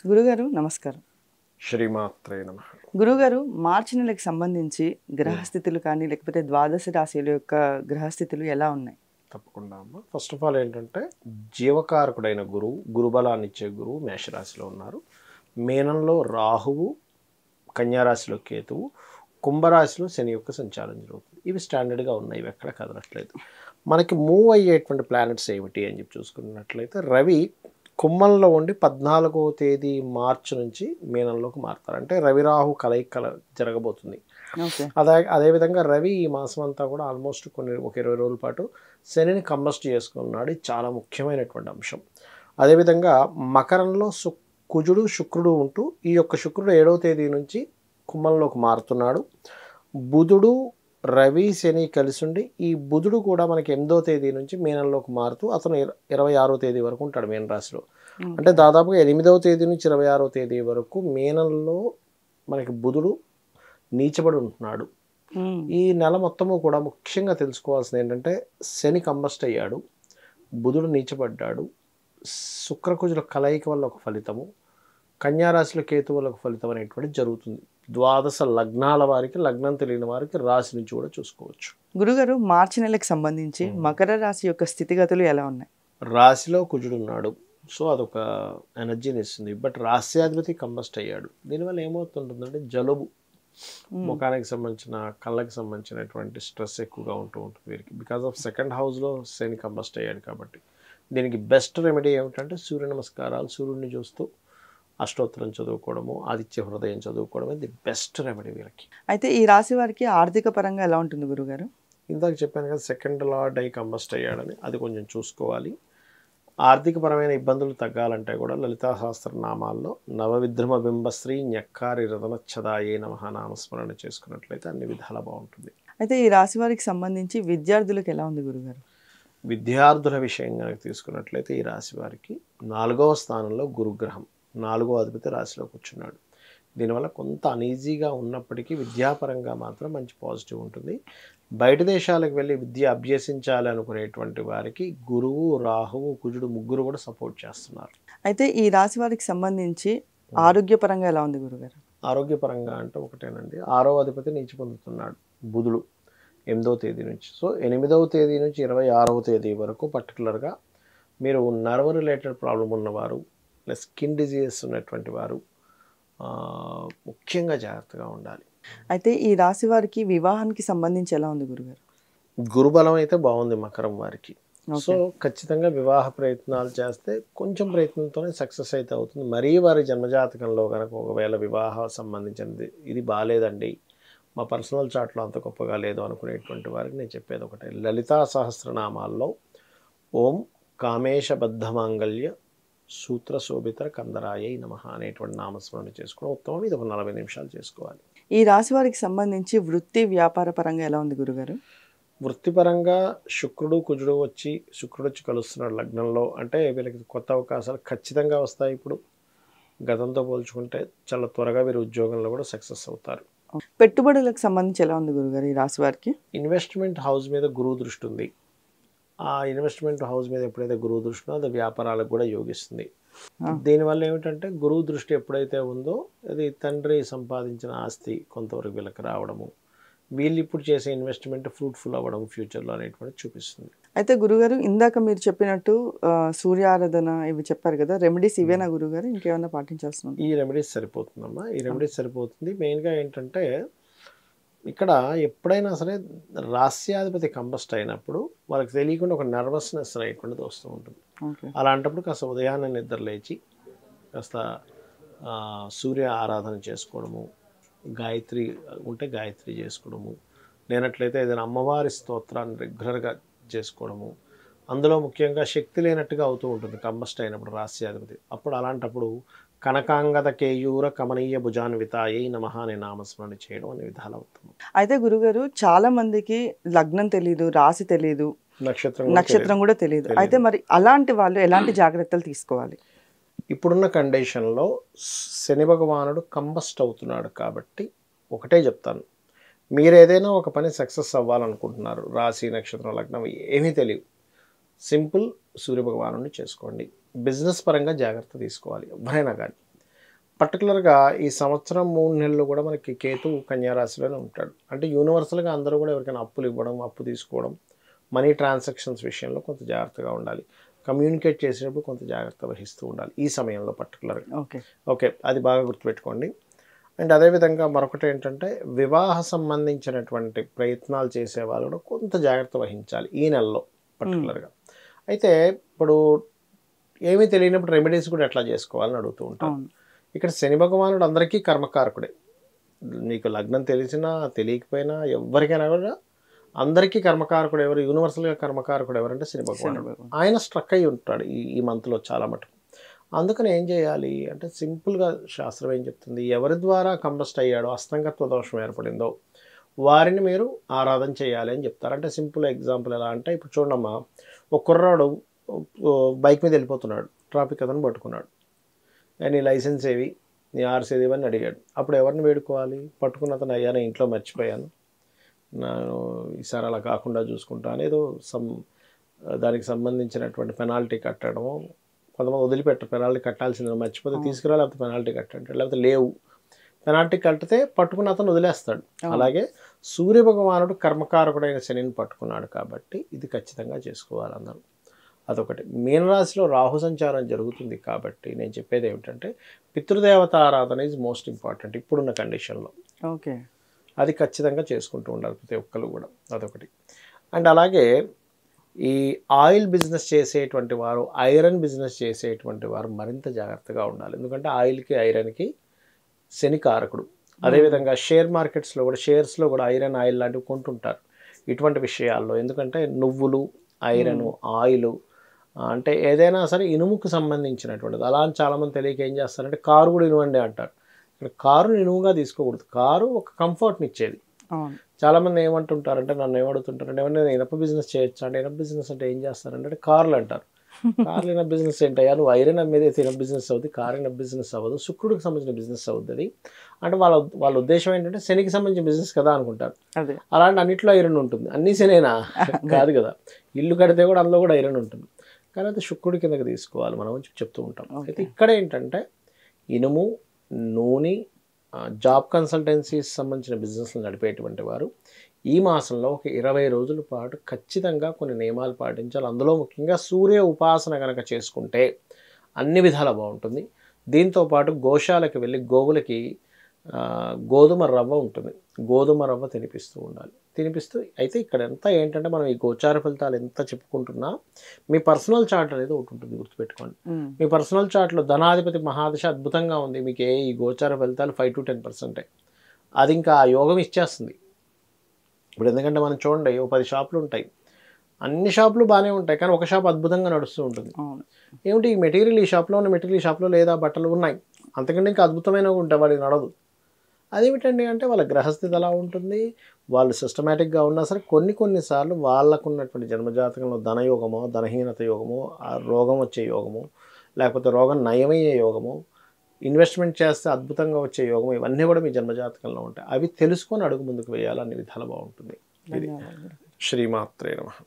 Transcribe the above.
గురుగారు నమస్కారం. శ్రీమాత్రే నమః. గురుగారు మార్చి నెలకు సంబంధించి గ్రహస్థితులు కానీ లేకపోతే ద్వాదశ రాశుల యొక్క గ్రహస్థితులు ఎలా ఉన్నాయి? తప్పకుండా అమ్మ. ఫస్ట్ ఆఫ్ ఆల్ ఏంటంటే జీవకారకుడైన గురువు, గురుబలాన్ని ఇచ్చే గురువు మేషరాశిలో ఉన్నారు. మీనంలో రాహువు, కన్యారాశిలో కేతువు, కుంభరాశిలో శని యొక్క సంచారం జరుగుతుంది. ఇవి స్టాండర్డ్గా ఉన్నాయి, ఇవి ఎక్కడ కదలట్లేదు. మనకి మూవ్ అయ్యేటువంటి ప్లానెట్స్ ఏమిటి అని చెప్పి చూసుకున్నట్లయితే రవి కుంభంలో ఉండి 14వ తేదీ మార్చి నుంచి మీనంలోకి మారుతారు. అంటే రవి రాహు కలయిక జరగబోతుంది. అదేవిధంగా రవి ఈ మాసం అంతా కూడా ఆల్మోస్ట్ ఒక 20 రోజుల పాటు శనిని కంబస్ట్ చేసుకున్నాడు. ఇది చాలా ముఖ్యమైనటువంటి అంశం. అదేవిధంగా మకరంలో కుజుడు శుక్రుడు ఉంటూ ఈ యొక్క శుక్రుడు 7వ తేదీ నుంచి కుంభంలోకి మారుతున్నాడు. బుధుడు రవి శని కలిసి ఉండి ఈ బుధుడు కూడా మనకి 8వ తేదీ నుంచి మీనంలోకి మారుతూ అతను 26వ తేదీ వరకు ఉంటాడు మీన రాశిలో. అంటే దాదాపుగా 8వ తేదీ నుంచి 26వ తేదీ వరకు మీనంలో మనకి బుధుడు నీచబడి ఉంటున్నాడు. ఈ నెల మొత్తము కూడా ముఖ్యంగా తెలుసుకోవాల్సింది ఏంటంటే శని కంబస్ట్ అయ్యాడు, బుధుడు నీచబడ్డాడు, శుక్రకుజుల కలయిక వల్ల ఒక ఫలితము, కన్యారాశిలో కేతు వల్ల ఒక ఫలితం అనేటువంటి జరుగుతుంది. ద్వాదశ లగ్నాల వారికి, లగ్నం తెలియని వారికి రాశి నుంచి కూడా చూసుకోవచ్చు. గురుగారు మార్చి నెలకు సంబంధించి మకర రాశి యొక్క స్థితిగతులు ఎలా ఉన్నాయి? రాశిలో కుజుడు ఉన్నాడు, సో అదొక ఎనర్జీని ఇస్తుంది. బట్ రాశ్యాధిపతి కంబస్ట్ అయ్యాడు. దీనివల్ల ఏమవుతుంటుందంటే జలుబు, ముఖానికి సంబంధించిన కళ్ళకి సంబంధించినటువంటి స్ట్రెస్ ఎక్కువగా ఉంటుంది వీరికి. బికాస్ ఆఫ్ సెకండ్ హౌస్లో శని కంబస్ట్ అయ్యాడు కాబట్టి దీనికి బెస్ట్ రెమెడీ ఏమిటంటే సూర్య నమస్కారాలు, సూర్యుడిని చూస్తూ అష్టోత్తరం చదువుకోవడము, ఆదిత్య హృదయం చదువుకోవడం ఇది బెస్ట్ రెమెడీ వీళ్ళకి. అయితే ఈ రాశి వారికి ఆర్థిక పరంగా ఎలా ఉంటుంది గురుగారు? ఇందాక చెప్పాను కదా సెకండ్ లార్డ్ అయి కంబస్ట్ అయ్యాడని, అది కొంచెం చూసుకోవాలి. ఆర్థికపరమైన ఇబ్బందులు తగ్గాలంటే కూడా లలితా సహస్రనామాల్లో నవవిద్రమ బింబశ్రీ న్యక్కారి రతనచ్చదాయే నమః నామస్మరణ చేసుకున్నట్లయితే అన్ని విధాలా బాగుంటుంది. అయితే ఈ రాశి వారికి సంబంధించి విద్యార్థులకు ఎలా ఉంది గురుగారు? విద్యార్థుల విషయంగా తీసుకున్నట్లయితే ఈ రాశి వారికి 4వ స్థానంలో గురుగ్రహం, 4వ అధిపతి రాశిలో కూర్చున్నాడు. దీనివల్ల కొంత అనీజీగా ఉన్నప్పటికీ విద్యాపరంగా మాత్రం మంచి పాజిటివ్ ఉంటుంది. బయట దేశాలకు వెళ్ళి విద్య అభ్యసించాలి అనుకునేటువంటి వారికి గురువు, రాహువు, కుజుడు ముగ్గురు కూడా సపోర్ట్ చేస్తున్నారు. అయితే ఈ రాశి వారికి సంబంధించి ఆరోగ్యపరంగా ఎలా ఉంది గురుగారు? ఆరోగ్యపరంగా అంటే ఒకటేనండి, 6వ అధిపతి నీచి పొందుతున్నాడు బుధుడు 8వ తేదీ నుంచి. సో 8వ తేదీ నుంచి 26వ తేదీ వరకు పర్టికులర్గా మీరు నర్వ్ రిలేటెడ్ ప్రాబ్లం ఉన్నవారు, ప్లస్ స్కిన్ డిజీజెస్ ఉన్నటువంటి వారు ముఖ్యంగా జాగ్రత్తగా ఉండాలి. అయితే ఈ రాశి వారికి వివాహానికి సంబంధించి ఎలా ఉంది గురుగారు? గురుబలం అయితే బాగుంది మకరం వారికి. సో ఖచ్చితంగా వివాహ ప్రయత్నాలు చేస్తే కొంచెం ప్రయత్నంతోనే సక్సెస్ అయితే అవుతుంది. మరీ వారి జన్మజాతకంలో కనుక ఒకవేళ వివాహ సంబంధించినది ఇది బాగాలేదండి, మా పర్సనల్ చార్ట్లో అంత గొప్పగా లేదు అనుకునేటువంటి వారికి నేను చెప్పేది ఒకటే, లలితా సహస్రనామాల్లో ఓం కామేశబద్ధ మాంగళ్య సూత్ర శోభిత కందరాయ నమః అనేటువంటి నామస్మరణ చేసుకోవడం ఉత్తమం. ఇది ఒక 40 నిమిషాలు చేసుకోవాలి. ఈ రాశి వారికి సంబంధించి వృత్తి వ్యాపార పరంగా ఎలా ఉంది గురుగారు? వృత్తిపరంగా శుక్రుడు కుజుడు శుక్రుడు వచ్చి కలుస్తున్నాడు లగ్నంలో, అంటే వీళ్ళకి కొత్త అవకాశాలు ఖచ్చితంగా వస్తాయి. ఇప్పుడు గతంతో పోల్చుకుంటే చాలా త్వరగా వీరు ఉద్యోగంలో కూడా సక్సెస్ అవుతారు. పెట్టుబడులకు సంబంధించి ఎలా ఉంది గురుగారు ఈ రాశి వారికి? ఇన్వెస్ట్మెంట్ హౌస్ మీద గురువు దృష్టి ఉంది. ఆ ఇన్వెస్ట్మెంట్ హౌస్ మీద ఎప్పుడైతే గురువు దృష్టి ఉందో అది వ్యాపారాలకు కూడా యోగిస్తుంది. దీనివల్ల ఏమిటంటే గురువు దృష్టి ఎప్పుడైతే ఉందో అది తండ్రి సంపాదించిన ఆస్తి కొంతవరకు వీళ్ళకి రావడము, వీళ్ళు ఇప్పుడు చేసే ఇన్వెస్ట్మెంట్ ఫ్రూట్ఫుల్ అవ్వడం ఫ్యూచర్లో అనేటువంటి చూపిస్తుంది. అయితే గురుగారు ఇందాక మీరు చెప్పినట్టు సూర్యారాధన ఇవి చెప్పారు కదా, రెమెడీస్ ఇవేనా గురుగారు, ఇంకేమైనా పాటించాల్సిన? ఈ రెమెడీస్ సరిపోతుందమ్మా, ఈ రెమెడీస్ సరిపోతుంది. మెయిన్గా ఏంటంటే ఇక్కడ ఎప్పుడైనా సరే రాస్యాధిపతి కంబస్ట్ అయినప్పుడు వాళ్ళకి తెలియకుండా ఒక నర్వస్నెస్ అనేటువంటిది వస్తూ ఉంటుంది. అలాంటప్పుడు కాస్త ఉదయాన్నే నిద్ర లేచి కాస్త సూర్య ఆరాధన చేసుకోవడము, గాయత్రి ఉంటే గాయత్రి చేసుకోవడము, లేనట్లయితే ఏదైనా అమ్మవారి స్తోత్రాన్ని రెగ్యులర్గా చేసుకోవడము. అందులో ముఖ్యంగా శక్తి లేనట్టుగా అవుతూ ఉంటుంది కంబస్ట్ అయినప్పుడు రాస్యాధిపతి. అప్పుడు అలాంటప్పుడు కనకాంగద కేయూర కమనీయ భుజాన్వితాయై నమః అనే నామస్మరణ చేయడం అనే విధాలు అవుతుంది. అయితే గురుగారు చాలా మందికి లగ్నం తెలియదు, రాశి తెలియదు, నక్షత్రం కూడా తెలియదు. అయితే మరి అలాంటి వాళ్ళు ఎలాంటి జాగ్రత్తలు తీసుకోవాలి? ఇప్పుడున్న కండిషన్లో శని భగవానుడు కంబస్ట్ అవుతున్నాడు కాబట్టి ఒకటే చెప్తాను, మీరు ఏదైనా ఒక పని సక్సెస్ అవ్వాలనుకుంటున్నారు, రాశి నక్షత్రం లగ్నం ఏమీ తెలియదు, సింపుల్ సూర్యభగవానుడిని చేసుకోండి. బిజినెస్ పరంగా జాగ్రత్త తీసుకోవాలి ఎవరైనా కానీ. పర్టికులర్గా ఈ సంవత్సరం 3 నెలలు కూడా మనకి కేతువు కన్యా రాశిలోనే ఉంటాడు. అంటే యూనివర్సల్గా అందరూ కూడా ఎవరికైనా అప్పులు ఇవ్వడం, అప్పు తీసుకోవడం, మనీ ట్రాన్సాక్షన్స్ విషయంలో కొంత జాగ్రత్తగా ఉండాలి. కమ్యూనికేట్ చేసేటప్పుడు కొంత జాగ్రత్త వహిస్తూ ఉండాలి ఈ సమయంలో పర్టికులర్గా. ఓకే, అది బాగా గుర్తుపెట్టుకోండి. అండ్ అదేవిధంగా మరొకటి ఏంటంటే వివాహ సంబంధించినటువంటి ప్రయత్నాలు చేసే వాళ్ళు కూడా కొంత జాగ్రత్త వహించాలి ఈ నెలలో పర్టికులర్గా. అయితే ఇప్పుడు ఏమీ తెలియనప్పుడు రెమెడీస్ కూడా ఎట్లా చేసుకోవాలని అడుగుతూ ఉంటాను. ఇక్కడ శని భగవానుడు అందరికీ కర్మకారకుడే. నీకు లగ్నం తెలిసినా తెలియకపోయినా ఎవరికైనా కూడా అందరికీ కర్మకారకుడు ఎవరు, యూనివర్సల్గా కర్మకారకుడు ఎవరంటే శని భగవానుడు. ఆయన స్ట్రక్ అయి ఉంటాడు ఈ మంత్లో చాలా మటుకు. అందుకని ఏం చేయాలి అంటే సింపుల్గా శాస్త్రం ఏం చెప్తుంది, ఎవరి ద్వారా కంబస్ట్ అయ్యాడో, అస్తంగత్వ దోషం ఏర్పడిందో వారిని మీరు ఆరాధన చేయాలి అని చెప్తారు. అంటే సింపుల్ ఎగ్జాంపుల్ ఎలా అంటే, ఇప్పుడు చూడమ్మా, ఒక కుర్రాడు బైక్ మీద వెళ్ళిపోతున్నాడు, ట్రాఫిక్ అతను పట్టుకున్నాడు, నీ లైసెన్స్ ఏవి, నీ ఆర్సీ ఏది అని అడిగాడు. అప్పుడు ఎవరిని వేడుకోవాలి? పట్టుకున్న అతను, అయ్యా నేను ఇంట్లో మర్చిపోయాను, నేను ఈసారి అలా కాకుండా చూసుకుంటాను, ఏదో దానికి సంబంధించినటువంటి పెనాల్టీ కట్టడము, కొంతమంది వదిలిపెట్టారు, పెనాల్టీ కట్టాల్సింది మర్చిపోతే తీసుకురా, లేకపోతే పెనాల్టీ కట్టంటాడు, లేకపోతే లేవు పెనాల్టీ కట్టితే పట్టుకున్న అతను వదిలేస్తాడు. అలాగే సూర్య భగవానుడు కర్మకారకుడైన శనిని పట్టుకున్నాడు కాబట్టి ఇది ఖచ్చితంగా చేసుకోవాలి అందరూ. అదొకటి. మీనరాశిలో రాహు సంచారం జరుగుతుంది కాబట్టి నేను చెప్పేది ఏమిటంటే పితృదేవత ఆరాధన ఈజ్ మోస్ట్ ఇంపార్టెంట్ ఇప్పుడున్న కండిషన్లో. ఓకే, అది ఖచ్చితంగా చేసుకుంటూ ఉండాలి ప్రతి ఒక్కరు కూడా. అదొకటి. అండ్ అలాగే ఈ ఆయిల్ బిజినెస్ చేసేటువంటి వారు, ఐరన్ బిజినెస్ చేసేటువంటి వారు మరింత జాగ్రత్తగా ఉండాలి. ఎందుకంటే ఆయిల్కి ఐరన్కి శని కారకుడు. అదేవిధంగా షేర్ మార్కెట్స్లో కూడా, షేర్స్లో కూడా ఐరన్ ఆయిల్ లాంటివి కొంటుంటారు ఇటువంటి విషయాల్లో. ఎందుకంటే నువ్వులు, ఐరన్, ఆయిల్ అంటే ఏదైనా సరే ఇనుముకు సంబంధించినటువంటిది. అలా అని చాలామంది తెలియక ఏం చేస్తారంటే కారు కూడా ఇనువండి అంటారు. ఇక్కడ కారుని ఇనువుగా తీసుకోకూడదు. కారు ఒక కంఫర్ట్ని ఇచ్చేది. చాలామంది ఏమంటుంటారంటే, నన్ను ఏమడుగుతుంటారంటే, ఏమన్నా ఇనప బిజినెస్ చేయొచ్చు అంటే, ఇనప బిజినెస్ అంటే ఏం చేస్తారంటే కార్లు అంటారు. కార్లు ఇనప బిజినెస్ ఏంటయ్యా, నువ్వు ఐరన్ అమ్మేదైతే ఇనప బిజినెస్ అవుతుంది, కారు ఇనప బిజినెస్ అవ్వదు, శుక్రుడికి సంబంధించిన బిజినెస్ అవుతుంది. అంటే వాళ్ళ ఉద్దేశం ఏంటంటే శనికి సంబంధించిన బిజినెస్ కదా అనుకుంటారు. అలాంటి అన్నింటిలో ఐరన్ ఉంటుంది. అన్నీ శనేనా? కాదు కదా. ఇల్లు కడితే కూడా అందులో కూడా ఐరన్ ఉంటుంది. కానీ అది శుక్రుడి కిందకి తీసుకోవాలి మనం చెప్తూ ఉంటాం. అయితే ఇక్కడ ఏంటంటే ఇనుము, నూనె, జాబ్ కన్సల్టెన్సీస్ సంబంధించిన బిజినెస్లు నడిపేటువంటి వారు ఈ మాసంలో ఒక 20 రోజుల పాటు ఖచ్చితంగా కొన్ని నియమాలు పాటించాలి. అందులో ముఖ్యంగా సూర్య ఉపాసన కనుక చేసుకుంటే అన్ని విధాలా బాగుంటుంది. దీంతోపాటు గోశాలకు వెళ్ళి గోవులకి గోధుమ రవ్వ ఉంటుంది, గోధుమ రవ్వ తినిపిస్తూ ఉండాలి. అయితే ఇక్కడ ఎంత ఏంటంటే మనం ఈ గోచార ఫలితాలు ఎంత చెప్పుకుంటున్నా మీ పర్సనల్ చార్ట్ అనేది ఒకటి ఉంటుంది, గుర్తుపెట్టుకోండి. మీ పర్సనల్ చార్ట్లో ధనాధిపతి మహాదశ అద్భుతంగా ఉంది, మీకు ఈ గోచార ఫలితాలు 5 to 10%. అది ఇంకా ఆ యోగం ఇచ్చేస్తుంది. ఇప్పుడు ఎందుకంటే మనం చూడండి, 10 షాపులు ఉంటాయి, అన్ని షాపులు బాగానే ఉంటాయి, కానీ ఒక షాప్ అద్భుతంగా నడుస్తూ ఉంటుంది. ఏమిటి ఈ మెటీరియల్ ఈ షాప్లో ఉన్న మెటీరియల్ ఈ షాప్లో లేదా, బట్టలు ఉన్నాయి, అంతకంటే ఇంకా అద్భుతమైనవి ఉంటాయి, వాడికి నడదు. అదేమిటండి అంటే వాళ్ళ గ్రహస్థితి అలా ఉంటుంది. వాళ్ళు సిస్టమేటిక్గా ఉన్నా సరే కొన్నిసార్లు వాళ్ళకు ఉన్నటువంటి జన్మజాతకంలో ధనయోగమో, ధనహీనత యోగమో, ఆ రోగం వచ్చే యోగము, లేకపోతే రోగం నయమయ్యే యోగము, ఇన్వెస్ట్మెంట్ చేస్తే అద్భుతంగా వచ్చే యోగం, ఇవన్నీ కూడా మీ జన్మజాతకంలో ఉంటాయి. అవి తెలుసుకొని అడుగు ముందుకు వేయాలి, అన్ని విధాలు బాగుంటుంది. శ్రీమాత్రే నమః.